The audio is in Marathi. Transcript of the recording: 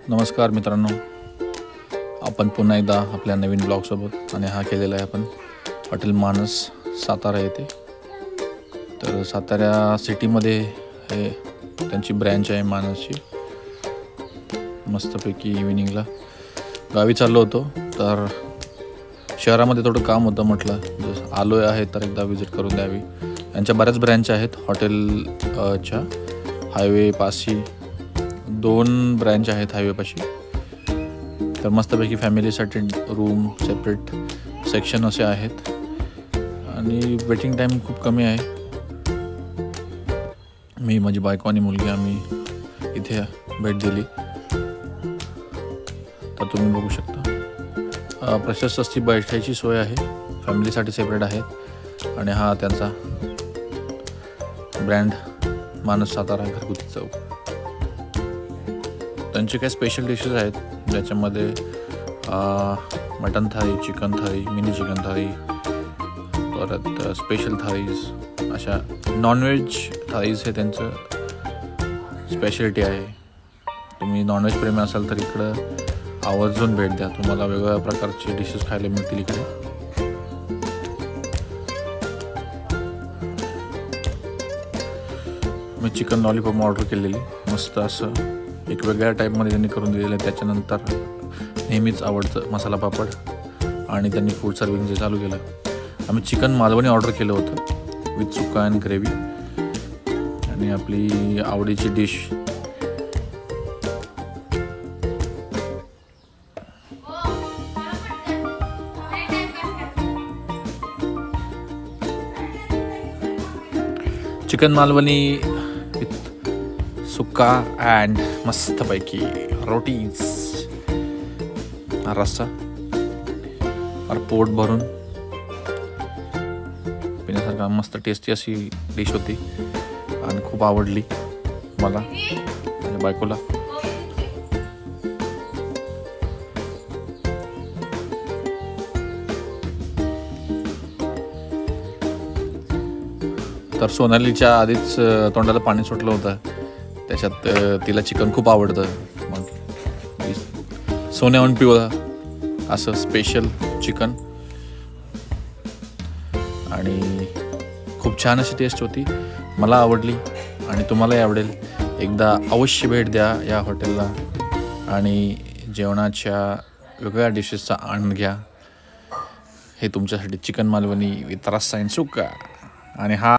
नमस्कार मित्रांनो, आपण पुन्हा एकदा आपल्या नवीन ब्लॉगसोबत आणि हा केलेला आहे आपण हॉटेल मानस सातारा येथे. तर सातारा सिटीमध्ये हे त्यांची ब्रँच आहे मानसची. मस्तपैकी इव्हिनिंगला गावी चाललो होतो, तर शहरामध्ये थोडं काम होतं, म्हटलं जसं आलो आहे तर एकदा विजिट करून द्यावी. यांच्या बऱ्याच ब्रँच आहेत हॉटेलच्या. हायवे पाशी 2 ब्रँच आहेत हायवेपाशी. तर मस्तपैकी फॅमिलीसाठी रूम सेपरेट सेक्शन असे आहेत आणि वेटिंग टाईम खूप कमी आहे. मी, माझी बायको आणि मुलगी आम्ही इथे भेट दिली. तर तुम्ही बघू शकता प्रशस्त अशी बैठायची सोय आहे, फॅमिलीसाठी सेपरेट आहेत. आणि हा त्यांचा ब्रँड मानस सातारा घरगुती चव. त्यांचे काही स्पेशल डिशेस आहेत ज्याच्यामध्ये मटन थाळी, चिकन थाळी, मिनी चिकन थाळी, परत स्पेशल थाळीज, अशा नॉनव्हेज थाळीज हे त्यांचं स्पेशालिटी आहे. तुम्ही नॉनव्हेज प्रेमी असाल तर इकडं आवर्जून भेट द्या, तुम्हाला वेगवेगळ्या प्रकारचे डिशेस खायला मिळतील इकडे. मी चिकन लॉलीपॉप ऑर्डर केलेली, मस्त असं एक वेगळ्या टाईपमध्ये त्यांनी करून दिलेलं आहे. त्याच्यानंतर नेहमीच आवडतं मसाला पापड आणि त्यांनी फूड सर्विंग जे चालू केलं. आम्ही चिकन मालवणी ऑर्डर केलं होतं विथ सुका अँड ग्रेव्ही आणि आपली आवडीची डिश चिकन मालवणी विथ सुका अँड मस्तपैकी रोटीज, रस्सा और पोट भरून पिण्यासारखा मस्त टेस्टी अशी डिश होती आणि खूप आवडली मला आणि बायकोला. तर सोनालीच्या आधीच तोंडाला पाणी सुटलं होतं, त्याच्यात तिला चिकन खूप आवडतं. मग सोन्याहून पिवळा असं स्पेशल चिकन आणि खूप छान अशी टेस्ट होती, मला आवडली आणि तुम्हालाही आवडेल. एकदा अवश्य भेट द्या या हॉटेलला आणि जेवणाच्या वेगवेगळ्या डिशेसचा आनंद घ्या. हे तुमच्यासाठी चिकन मालवणी विथ रस्सा अँड सुक्का. आणि हा